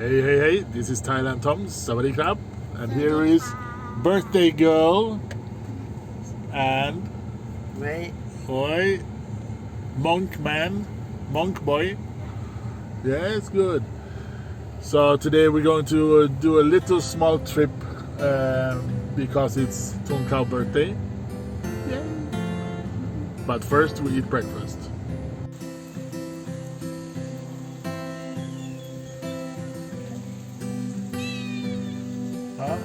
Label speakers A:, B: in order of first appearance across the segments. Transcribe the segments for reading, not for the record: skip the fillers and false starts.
A: Hey, this is Thailand Tom, สวัสดีครับ and here is birthday girl and
B: Right.
A: boy, monk boy. Yeah, it's good. So today we're going to do a little small trip because it's Thunkao birthday. Yeah. But first we eat breakfast. Huh?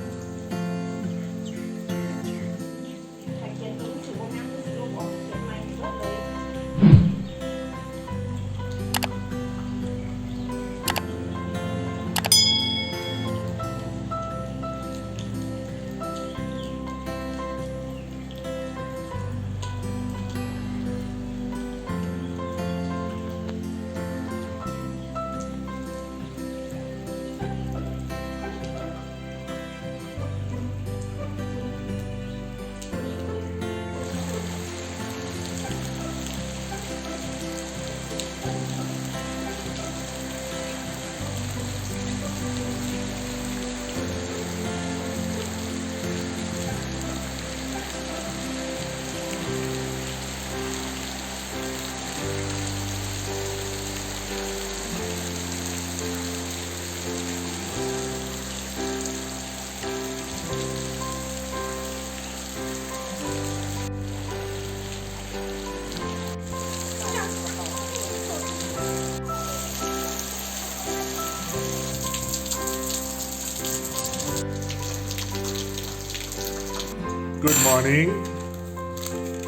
A: Good morning.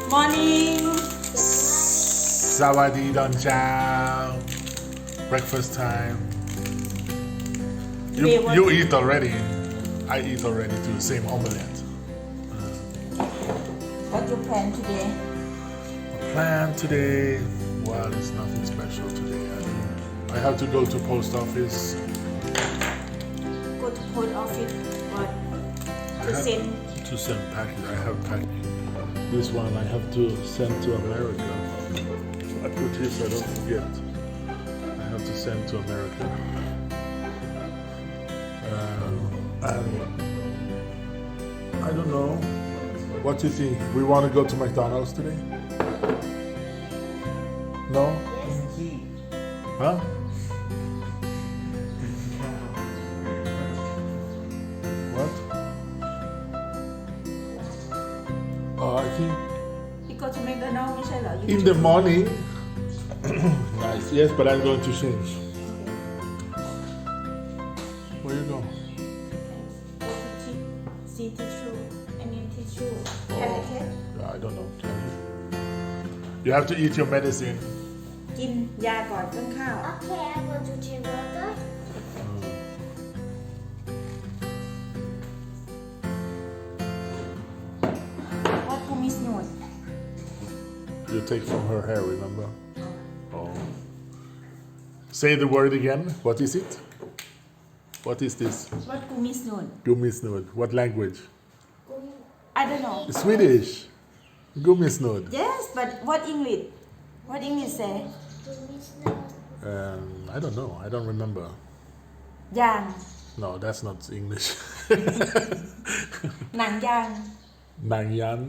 C: Morning.
A: Sawadi don chow. Breakfast time.
C: Today what-
A: You eat already. I eat already too. Same omelette.
C: What you plan today?
A: Plan today. Well, it's nothing special today. I have to go to post office.
C: Go to post office. What?
A: I
C: To
A: have
C: send.
A: to send package. I have packing. This one I have to send to America. I put this. I don't forget. I have to send to America. And I don't know. What do you think? We want to go to McDonald's today? No? Huh? What? I think
C: You go to McDonald's ไม่ใช่เหรอ You
A: in the morning. Nice. Yes, but I'm going to change. Where you go?
C: See tissue. I need tissue. Can I take?
A: I don't know. Can you? You have to eat your medicine.
C: กินยาก่อนต้นข้าว
D: Okay, I go to Gibraltar.
C: What to miss note?
A: You take from her hair, remember? Oh. Say the word again. What is it? What is this?
C: What to miss note?
A: Gumisnud. What language?
C: I don't know.
A: Swedish. Gumisnud.
C: Yes, but what English? What English say?
A: I don't know. I don't remember.
C: ยาง
A: No, that's not English.
C: หนังยาง
A: Nangyan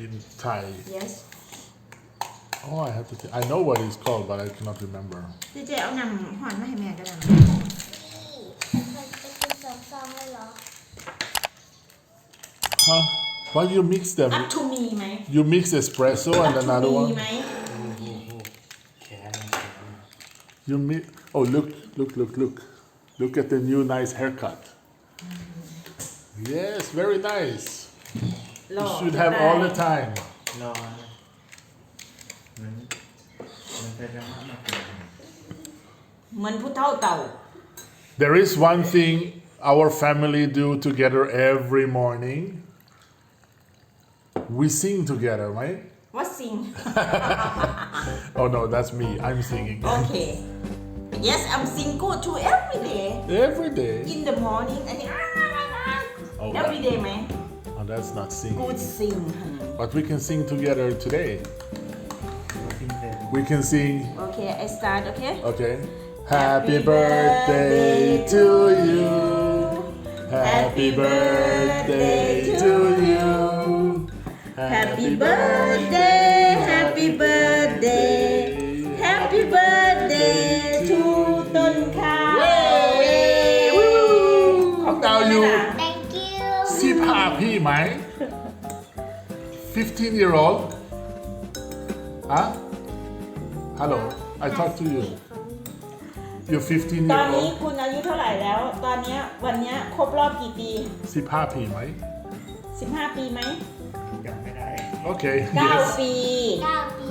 A: in Thai.
C: Yes.
A: Oh, I have to. I know what it's called, but I cannot remember.
C: เจ๊เอาน้ำหอนมาให้แม่กันนะ
D: มันจะเป็นซองๆเลยเหรอ
A: Huh? Why you mix them?
C: Up to me ไหม
A: You mix espresso and
C: Up to
A: another
C: me
A: one.
C: ไหม
A: You mix. Oh, look at the new nice haircut. Yes, very nice.
C: หล่อ
A: You should have all the time.
B: รอมันจะจะมากกว่า
C: เหมือนผู้เฒ่าเต่า
A: There is one thing our family do together every morning. We sing together, right?
C: What sing
A: Oh no, that's me. I'm singing
C: Okay Yes I'm sing good too every day
A: every day.
C: In the morning I think
A: Oh,
C: every day ไหม
A: Oh, that's not singing.
C: Good sing
A: But we can sing together today. We can sing.
C: Okay I start okay
A: Okay. Happy birthday to you. Happy birthday to you.
C: Happy birthday Happy birthday Happy birthday to ต้นข้าว
A: Now you
D: thank you
A: 15พี่ไหม 15-year-old Huh? Hello I talk to you You're
C: ตอนนี้
A: 15-year-old
C: คุณอายุเท่าไหร่แล้ว ตอนเนี้ยวันเนี้ยครบรอบกี่ปี
A: 15พี่ไหม
C: 15 ปีไหม
B: ยังไม่ได้
A: Okay
C: 9
A: yes
C: ปี
D: 9 ปี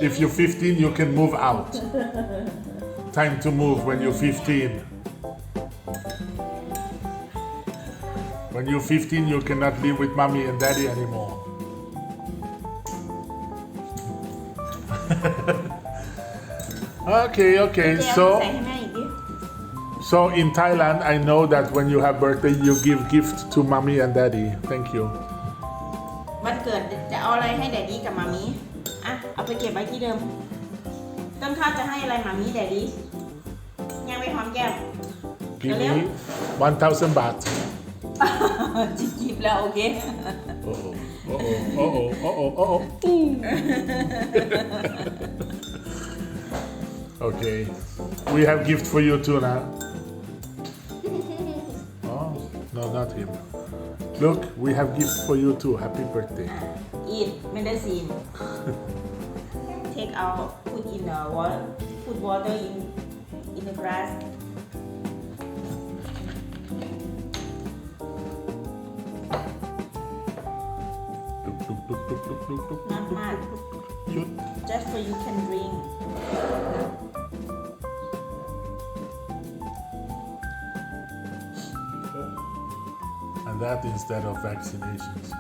A: If you're 15 you can move out Time to move when you're 15 When you're 15 you cannot live with mommy and daddy anymore Okay
C: เดี๋ยว
A: so
C: ใส่ให้แม่อีกดิ
A: So in Thailand, I know that when you have birthday, you give gift to mommy and daddy. Thank you.
C: วันเกิดจะเอาอะไรให้แดดดี้กับมามีอ่ะเอาไปเก็บไว้ที่เดิม ต้นข้าวจะให้อะไรมามีแดดดี้ยังไม่หอมแก้ม
A: Give me 1,000 baht.
C: จิบๆแล้วโอเค
A: Oh. Okay. We have gift for you too now. Oh, no, not him. Look, we have gift for you too. Happy birthday.
C: eat medicine take out put in the water put water in the glass not much
A: Shoot.
C: just so you can drink
A: And that instead of vaccinations.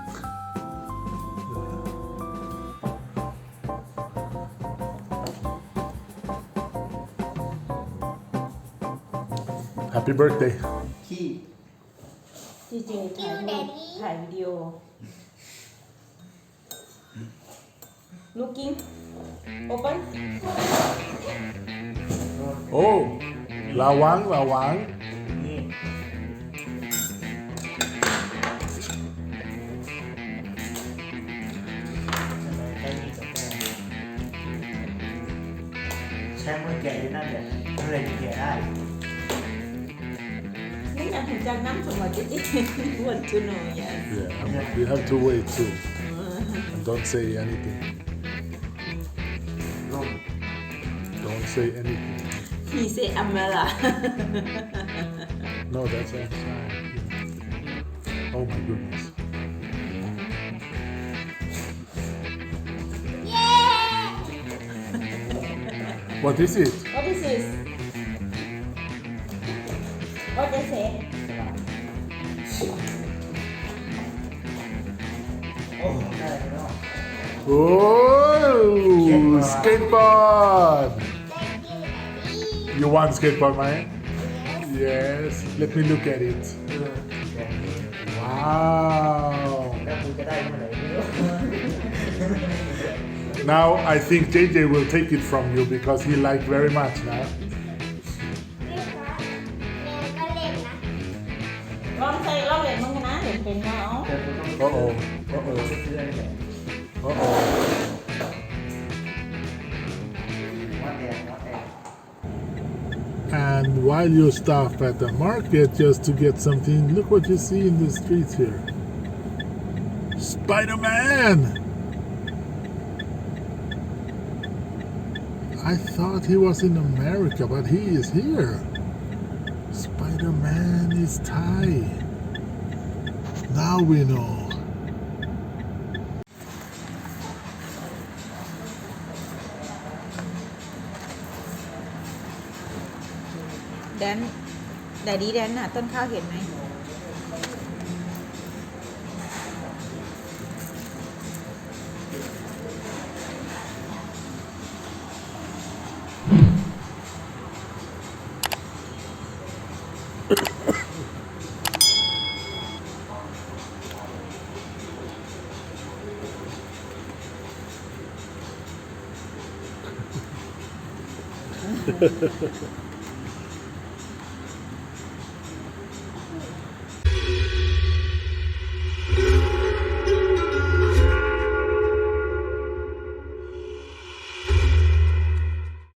A: Happy birthday.
B: ขี้
C: จริงๆถ่ายวิดีโอ looking open
A: Oh, lawang.
B: นี่ใช้มือแกะอยู่นั่นแหละเมื่อไรจะแกะได้
C: นี่อยากถึงจากน้ำสมบัติจริงๆ want to know yes
A: Yeah, you have to wait too. And don't say anything.
B: ร่ม
A: Don't say anything.
C: he say umbrella
A: No, that's outside. Yeah. Oh my goodness. What is it?
C: what is this what they say
B: โอ้ได้แล้ว
A: Oh, skateboard. You want skateboard, man? Yes. Let me look at it.
B: แบบนี้
A: Wow.
B: แล้วกูจะได้เมื่อไหร่ไม่รู้
A: Now I think JJ will take it from you because he liked very much now.
C: ลองใส่ลองเล่นมึงกันนะเห็นเป็นเนาะ
B: แต่กูต้อง
A: Uh-oh.
B: ไป
A: Uh-oh.
B: ซื้ออะไรเนี่ย
A: Uh-oh.
B: ว่าแต่
A: And while you stop at the market just to get something, look what you see in the streets here. Spider-Man! I thought he was in America, but he is here. Spider-Man is Thai. Now we know.
C: Dan แดดดี้แดนน่ะต้นข้าวเห็นไหม